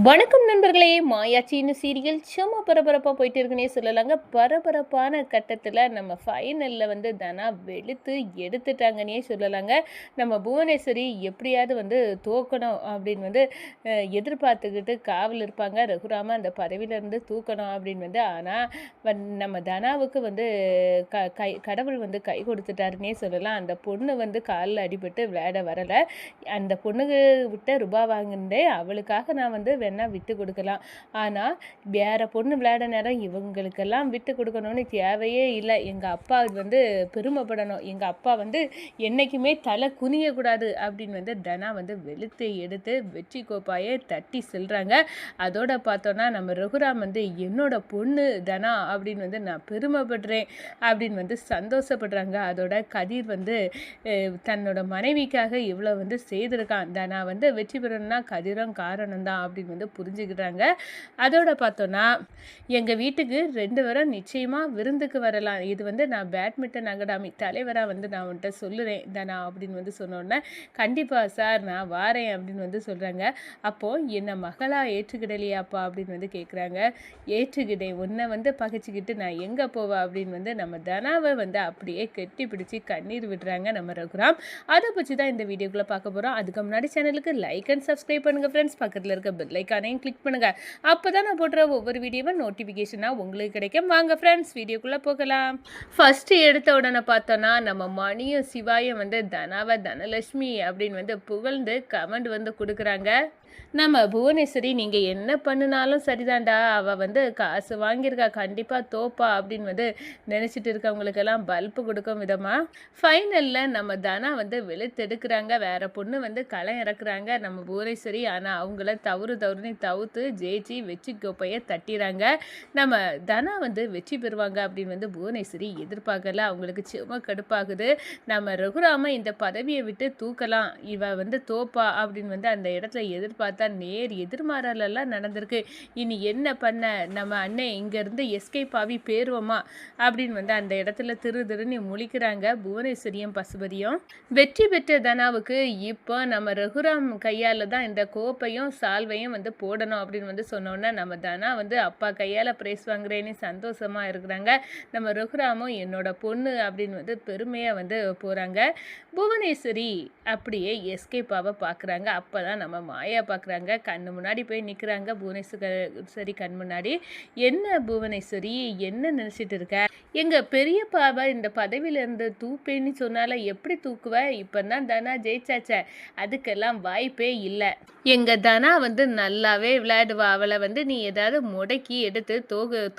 வணக்கம் நண்பர்களே, மாயாச்சின்னு சீரியல் சும்மா பரபரப்பாக போயிட்டு இருக்குன்னே சொல்லலாங்க. பரபரப்பான கட்டத்தில் நம்ம ஃபைனலில் வந்து தனா வெளுத்து எடுத்துட்டாங்கன்னே சொல்லலாங்க. நம்ம புவனேஸ்வரி எப்படியாவது வந்து தோக்கணும் அப்படின்னு வந்து எதிர்பார்த்துக்கிட்டு காவல் இருப்பாங்க. ரகுராம அந்த பதவியிலேருந்து தூக்கணும் அப்படின்னு வந்து. ஆனால் நம்ம தனாவுக்கு வந்து கடவுள் வந்து கை கொடுத்துட்டாருன்னே சொல்லலாம். அந்த பொண்ணு வந்து காலில் அடிபட்டு விளையாட வரலை. அந்த பொண்ணுக்கு விட்ட ரூபா வாங்கினேன், அவளுக்காக நான் வந்து வேணா விட்டு கொடுக்கலாம். ஆனால் வேற பொண்ணு விளையாட நேரம் இவங்களுக்கெல்லாம் விட்டு கொடுக்கணும்னு தேவையே இல்லை. எங்கள் அப்பா வந்து பெருமைப்படணும், எங்கள் அப்பா வந்து என்றைக்குமே தலை குனியக்கூடாது அப்படின்னு வந்து தனா வந்து வெளுத்து எடுத்து வெற்றி கோப்பாயே தட்டி செல்கிறாங்க. அதோட பார்த்தோன்னா நம்ம ரகுராம் வந்து என்னோட பொண்ணு தனா அப்படின்னு வந்து நான் பெருமைப்படுறேன் அப்படின்னு வந்து சந்தோஷப்படுறாங்க. அதோட கதிர் வந்து தன்னோட மனைவிக்காக இவ்வளோ வந்து செய்திருக்கான். தனா வந்து வெற்றி பெறணும்னா கதிரும் காரணம் தான் அப்படின்னு வந்து புரிஞ்சுக்கிட்டாங்க. அதோட பார்த்தோன்னா எங்கள் வீட்டுக்கு 2 பேரும் நிச்சயமாக விருந்துக்கு வரலாம். இது வந்து நான் பேட்மிண்டன் அகாடமி தலைவராக வந்து நான் வந்துட்டு சொல்லுறேன் தனா அப்படின்னு வந்து சொன்னோன்னே, கண்டிப்பாக சார் நான் வாரேன் அப்படின்னு வந்து சொல்கிறாங்க. அப்போது என்னை மகளாக ஏற்றுக்கிடலையாப்பா அப்படின்னு வந்து கேட்குறாங்க. ஏற்றுக்கிட்டேன், உன்னை வந்து பகைச்சிக்கிட்டு நான் எங்கே போவேன் அப்படின்னு வந்து நம்ம தனாவை வந்து அப்படியே கெட்டி பிடிச்சி கண்ணீர் விடுறாங்க நம்ம ரகுராம். அதை பற்றி தான் இந்த வீடியோக்குள்ளே பார்க்க போகிறோம். அதுக்கு முன்னாடி சேனலுக்கு லைக் அண்ட் சப்ஸ்கிரைப் பண்ணுங்கள் ஃப்ரெண்ட்ஸ். பக்கத்தில் இருக்க பெல் ஐக்கானையும் கிளிக் பண்ணுங்கள். அப்போ தான் நான் போடுற ஒவ்வொரு வீடியோவும் நோட்டிஃபிகேஷனாக உங்களுக்கு கிடைக்கும். வாங்க ஃப்ரெண்ட்ஸ் வீடியோக்குள்ளே போகலாம். ஃபஸ்ட்டு எடுத்த உடனே பார்த்தோன்னா நம்ம மணியும் சிவாயும் வந்து தனாவை தனலட்சுமி அப்படின்னு வந்து புகழ்ந்து கமெண்ட் வந்து கொடுக்குறாங்க. நம்ம புவனேஸ்வரி நீங்கள் என்ன பண்ணினாலும் சரிதான்டா, அவள் வந்து காசு வாங்கியிருக்கா, கண்டிப்பாக தோப்பா அப்படின்னு வந்து நினச்சிட்டு இருக்கவங்களுக்கெல்லாம் பல்பு கொடுக்கும் விதமாக ஃபைனலில் நம்ம தனா வந்து வெளுத்தெடுக்கிறாங்க. வேறு பொண்ணு வந்து களை இறக்குறாங்க நம்ம புவனேஸ்வரி. ஆனால் அவங்கள தவறுன்னு தவிர்த்து ஜெயிச்சு வெற்றி கோப்பையை தட்டிறாங்க. நம்ம தனா வந்து வெற்றி பெறுவாங்க அப்படின்னு வந்து புவனேஸ்வரி எதிர்பார்க்கல. அவங்களுக்கு சும்மா கடுப்பாகுது. நம்ம ரகுராம இந்த பதவியை விட்டு தூக்கலாம், இவ வந்து தோப்பா அப்படின்னு வந்து அந்த இடத்துல எதிர்பார்த்தா நேர் எதிர்மாறலெல்லாம் நடந்திருக்கு. இனி என்ன பண்ண, நம்ம அண்ணன் இங்கேருந்து எஸ்கேப் ஆகி பேருவோமா அப்படின்னு வந்து அந்த இடத்துல திருன்னு முழிக்கிறாங்க புவனேஸ்வரியும் பசுபதியும். வெற்றி பெற்ற தனாவுக்கு இப்போ நம்ம ரகுராம் கையால் தான் இந்த கோப்பையும் சால்வையும் வந்து போடணும் அப்படின்னு வந்து சொன்னோன்னா நம்ம தனா வந்து அப்பா கையால் பிரைஸ் வாங்குறேன்னு சந்தோஷமாக இருக்கிறாங்க. நம்ம ரகுராமும் என்னோட பொண்ணு அப்படின்னு வந்து பெருமையாக வந்து போகிறாங்க. புவனேஸ்வரி அப்படியே எஸ்கேப்பாவை பார்க்குறாங்க. அப்போ தான் நம்ம மாயா பார்க்குறாங்க. கண்ணு முன்னாடி போய் நிற்கிறாங்க புவனேஸ்வரி கண் முன்னாடி. என்ன புவனேஸ்வரி, என்ன நினச்சிட்டு இருக்க? எங்கள் பெரியப்பாவை இந்த பதவியிலேருந்து தூப்பேன்னு சொன்னால எப்படி தூக்குவ? இப்போ தான் தனா ஜெயிச்சாச்ச, அதுக்கெல்லாம் வாய்ப்பே இல்லை. எங்கள் தனா வந்து நல்லாவே விளையாடுவா, அவளை வந்து நீ ஏதாவது முடக்கி எடுத்து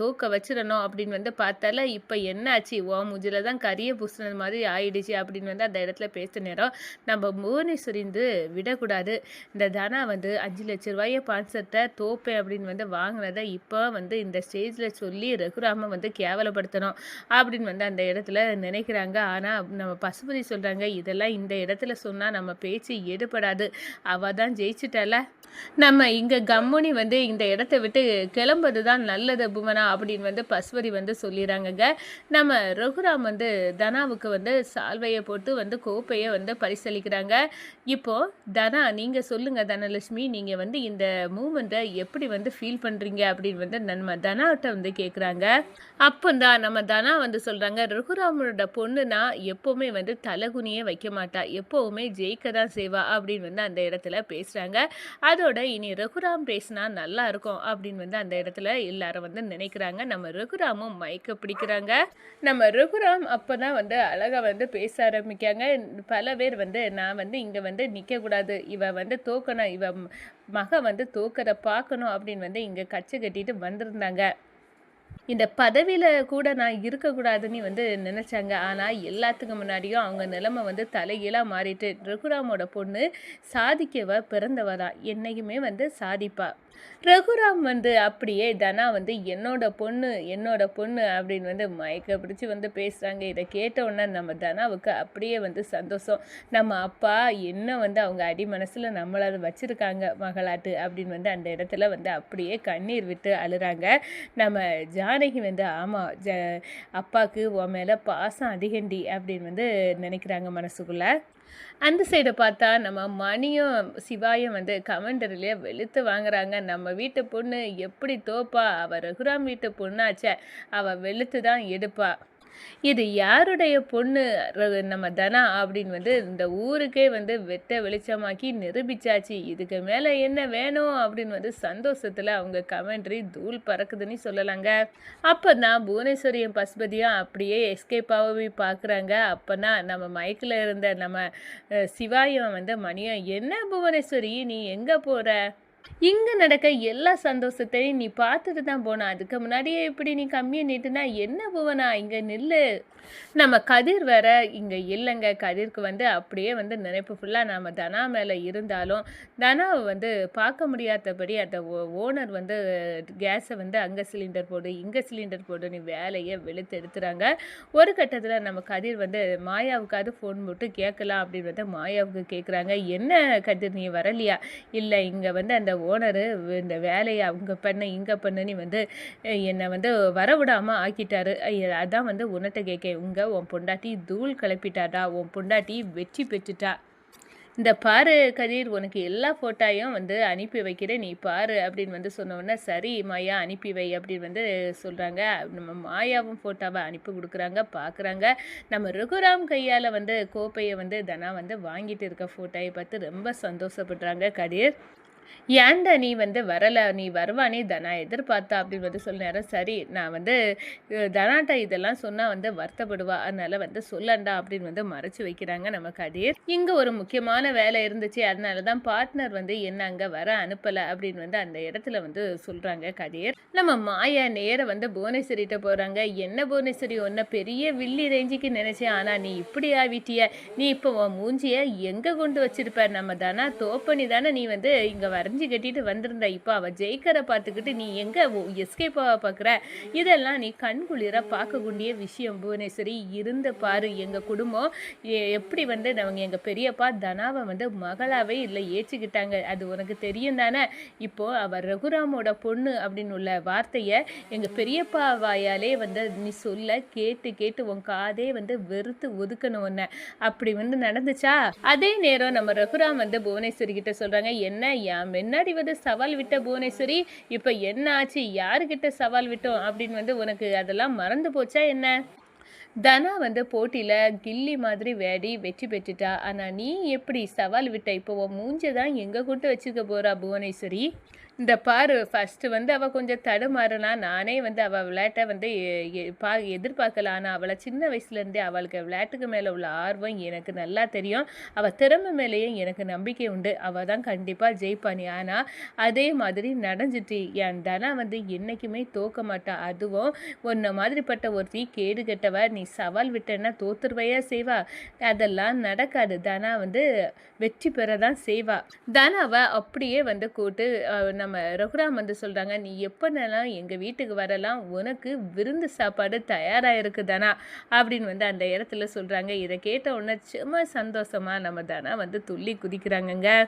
தோக்க வச்சிடணும் அப்படின்னு வந்து பார்த்தால. இப்போ என்னாச்சு, ஓ மூஞ்சில தான் கரிய பூசினது மாதிரி ஆயிடுச்சு அப்படின்னு வந்து அந்த இடத்துல பேச நேரம் நம்ம புவனேஸ்வரி வந்து விடக்கூடாது. இந்த தனா வந்து 5 லட்ச ரூபாயை பான்சர்ட்டை தோப்பேன் அப்படின்னு வந்து வாங்கினதை இப்போ வந்து இந்த ஸ்டேஜில் சொல்லி ரகுராம வந்து கேவலப்படுத்தணும் அப்படின்னு வந்து அந்த இடத்துல நினைக்கிறாங்க. ஆனால் நம்ம பசுபதி சொல்கிறாங்க, இதெல்லாம் இந்த இடத்துல சொன்னால் நம்ம பேச்சு எடுபடாது, அவள் தான் ஜெயிச்சுட்டால, நம்ம இங்கே கம்முனி வந்து இந்த இடத்த விட்டு கிளம்புறது தான் நல்லது புவனா அப்படின்னு வந்து பசுபதி வந்து சொல்லிடுறாங்கங்க. நம்ம ரகுராம் வந்து தனாவுக்கு வந்து சால்வையை போட்டு வந்து கோப்பையை வந்து பரிசளிக்கிறாங்க. இப்போது தனா நீங்கள் சொல்லுங்கள் தனலட்சுமி, நீங்கள் வந்து இந்த மூமெண்ட்டை எப்படி வந்து ஃபீல் பண்ணுறீங்க அப்படின்னு வந்து நம்ம தனாட்ட வந்து கேட்குறாங்க. அப்போ தான் நம்ம தனா வந்து சொல்கிறாங்க, ரகுராமோட பொண்ணுனா எப்போவுமே வந்து தலகுனியே வைக்க மாட்டா, எப்போவுமே ஜெயிக்க தான் செய்வா அப்படின்னு வந்து அந்த இடத்துல பேசுகிறாங்க. அதோட இனி ரகுராம் பேசினா நல்லா இருக்கும் அப்படின்னு வந்து அந்த இடத்துல எல்லாரும் வந்து நினைக்கிறாங்க. நம்ம ரகுராமும் மயக்க பிடிக்கிறாங்க. நம்ம ரகுராம் அப்போ தான் வந்து அழகாக வந்து பேச ஆரம்பிக்காங்க. பல பேர் வந்து நான் வந்து இங்கே வந்து நிற்கக்கூடாது, இவ வந்து தோக்கணும், இவ மக வந்து தோக்கரை பார்க்கணும் அப்படின்னு வந்து இங்கே கச்சை கட்டிட்டு வந்திருந்தாங்க. இந்த பதவியில் கூட நான் இருக்கக்கூடாதுன்னு வந்து நினச்சாங்க. ஆனால் எல்லாத்துக்கு முன்னாடியும் அவங்க நிலைமை வந்து தலைகீழாக மாறிட்டு. ரகுராமோட பொண்ணு சாதிக்கவ பிறந்தவ தான், என்றைக்குமே வந்து சாதிப்பா. ரகுராம் வந்து அப்படியே தனா வந்து என்னோட பொண்ணு அப்படின்னு வந்து மயக்க பிடிச்சி வந்து பேசுகிறாங்க. இதை கேட்ட உடனே நம்ம தனாவுக்கு அப்படியே வந்து சந்தோஷம். நம்ம அப்பா என்ன வந்து அவங்க அடி மனசில் நம்மளை வச்சுருக்காங்க மகளாட்டு அப்படின்னு வந்து அந்த இடத்துல வந்து அப்படியே கண்ணீர் விட்டு அழுறாங்க. நம்ம ஜான் ஜானகி வந்து ஆமாம் அப்பாவுக்கு உன் மேலே பாசம் அதிகண்டி அப்படின்னு வந்து நினைக்கிறாங்க மனசுக்குள்ளே. அந்த சைடை பார்த்தா நம்ம மணியும் சிவாயும் வந்து கமெண்டரிலேயே வெளுத்து வாங்குறாங்க. நம்ம வீட்டு பொண்ணு எப்படி தோப்பா, அவள் ரகுராம் வீட்டு பொண்ணாச்சே, அவள் வெளுத்து தான் எடுப்பா. இது யாருடைய பொண்ணு நம்ம தனா அப்படின்னு வந்து இந்த ஊருக்கே வந்து வெட்ட வெளிச்சமாக்கி நிரூபிச்சாச்சு. இதுக்கு மேலே என்ன வேணும் அப்படின்னு வந்து சந்தோஷத்தில் அவங்க கமெண்ட்ரி தூள் பறக்குதுன்னு சொல்லலாங்க. அப்போ தான் புவனேஸ்வரியும் பசுபதியும் அப்படியே எஸ்கேப்பாகவே பார்க்குறாங்க. அப்போ தான் நம்ம மைக்கில் இருந்த நம்ம சிவாயும் வந்து மணியும், என்ன புவனேஸ்வரி நீ எங்கே போகிற? இங்கே நடக்க எல்லா சந்தோஷத்தையும் நீ பார்த்துட்டு தான் போன. அதுக்கு முன்னாடியே இப்படி நீ கம்மியாக நீட்டுனா என்ன புவனா, இங்கே நில்லு. நம்ம கதிர் வேற இங்கே இல்லைங்க. கதிர்க்கு வந்து அப்படியே வந்து நினைப்பு ஃபுல்லாக நம்ம தனா மேலே இருந்தாலும் தனாவை வந்து பார்க்க முடியாதபடி அந்த ஓனர் வந்து கேஸை வந்து அங்கே சிலிண்டர் போடு இங்கே சிலிண்டர் போடுன்னு வேலையை வெளுத்து எடுத்துறாங்க. ஒரு கட்டத்தில் நம்ம கதிர் வந்து மாயாவுக்காவது ஃபோன் போட்டு கேட்கலாம் அப்படின்னு வந்து மாயாவுக்கு கேட்குறாங்க. என்ன கதிர் நீ வரலையா? இல்லை, இங்கே வந்து அந்த ஓனரு இந்த வேலையை அவங்க பண்ண இங்கே பண்ணுன்னு வந்து என்னை வந்து வரவிடாமல் ஆக்கிட்டாரு. அதான் வந்து உன்னிட்ட கேட்க, உன் பொண்டாட்டி தூள் கிளப்பிட்டாடா, உன் பொண்டாட்டி வெற்றி பெற்றுட்டா. இந்த பாரு கதிர், உனக்கு எல்லா ஃபோட்டோயும் வந்து அனுப்பி வைக்கிறேன், நீ பாரு அப்படின்னு வந்து சொன்னோன்னே சரி மாயா அனுப்பி வை அப்படின்னு வந்து சொல்கிறாங்க. நம்ம மாயாவும் ஃபோட்டோவை அனுப்பி கொடுக்குறாங்க. பார்க்குறாங்க நம்ம ரகுராம் கையால் வந்து கோப்பையை வந்து தனா வந்து வாங்கிட்டு இருக்க ஃபோட்டோயை பார்த்து ரொம்ப சந்தோஷப்படுறாங்க கதிர். ஏன்டா நீ வந்து வரலை, நீ வருவானே தனா எதிர்பார்த்தா அப்படின்னு வந்து சொன்னாரு. சரி, நான் வந்து தனாட்டா இதெல்லாம் சொன்னால் வந்து வருத்தப்படுவா, அதனால வந்து சொல்லண்டா அப்படின்னு வந்து மறைச்சு வைக்கிறாங்க நம்ம கதிர். இங்கே ஒரு முக்கியமான வேலை இருந்துச்சு, அதனால தான் பார்ட்னர் வந்து என்ன அங்கே வர அனுப்பலை அப்படின்னு வந்து அந்த இடத்துல வந்து சொல்கிறாங்க கதிர். நம்ம மாயா நேரம் வந்து புவனேஸ்வரிட்ட போகிறாங்க. என்ன புவனேஸ்வரி, ஒன்றை பெரிய வில்லி ரேஞ்சுக்கு நினைச்சேன், ஆனால் நீ இப்படி ஆவிட்டிய, நீ இப்போ உன் மூஞ்சியை எங்கே கொண்டு வச்சிருப்ப? நம்ம தனா தோப்பனி தானே நீ வந்து இங்கே வரைஞ்சி கட்டிட்டு வந்திருந்தா, இப்போ அவள் ஜெயிக்கரை பார்த்துக்கிட்டு நீ எங்கே எஸ்கேப்பாக பார்க்குற? இதெல்லாம் நீ கண்குளிர பார்க்கக்கூடிய விஷயம் புவனேஸ்வரி. இருந்து பாரு, எங்கள் குடும்பம் எப்படி வந்து நம்ம எங்கள் பெரியப்பா தனாவை வந்து மகளாவே இல்லை ஏற்றிக்கிட்டாங்க, அது உனக்கு தெரியும் தானே? இப்போது அவள் ரகுராமோட பொண்ணு அப்படின்னு உள்ள வார்த்தையை எங்கள் பெரியப்பா வாயாலே வந்து நீ சொல்ல கேட்டு கேட்டு உன் காதே வந்து வெறுத்து ஒதுக்கணும் ஒன்ன. அப்படி வந்து நடந்துச்சா? அதே நேரம் நம்ம ரகுராம் வந்து புவனேஸ்வரி கிட்ட சொல்கிறாங்க, என்ன முன்னாடி வந்து சவால் விட்ட புவனேஸ்வரி, இப்போ என்ன ஆச்சு, யாருக்கிட்ட சவால் விட்டோம் அப்படின்னு வந்து உனக்கு அதெல்லாம் மறந்து போச்சா என்ன? தனா வந்து போட்டியில் கில்லி மாதிரி வேடி வெற்றி பெற்றுட்டா, ஆனால் நீ எப்படி சவால் விட்ட? இப்போ உன் மூஞ்சை தான் எங்கே கூட்டு வச்சுக்க போகிறா புவனேஸ்வரி? இந்த பாரு, ஃபஸ்ட்டு வந்து அவள் கொஞ்சம் தடுமாறலாம். நானே வந்து அவள் விளையாட்டை வந்து எதிர்பார்க்கல. ஆனால் அவளை சின்ன வயசுலேருந்தே அவளுக்கு விளையாட்டுக்கு மேலே உள்ள ஆர்வம் எனக்கு நல்லா தெரியும். அவள் திறமை மேலேயும் எனக்கு நம்பிக்கை உண்டு. அவள் தான் கண்டிப்பாக ஜெயிப்பானி. ஆனால் அதே மாதிரி நடந்துட்டு என் தனா வந்து என்றைக்குமே தோக்க மாட்டா. அதுவும் உன்ன மாதிரிப்பட்ட ஒருத்தி கேடு கெட்டவ, நீ சவால் விட்டேன்னா தோத்துருவையா செய்வா? அதெல்லாம் நடக்காது. தனா வந்து வெற்றி பெற தான் செய்வா. தனாவை அப்படியே வந்து கூட்டு நம்ம ரகுராம் வந்து சொல்கிறாங்க, நீ எப்போனாலும் எங்கள் வீட்டுக்கு வரலாம், உனக்கு விருந்து சாப்பாடு தயாராக இருக்கு தனா அப்படின்னு வந்து அந்த இடத்துல சொல்கிறாங்க. இதை கேட்ட உடனே சும்மா சந்தோஷமாக நம்ம தனா வந்து துள்ளி குதிக்கிறாங்கங்க.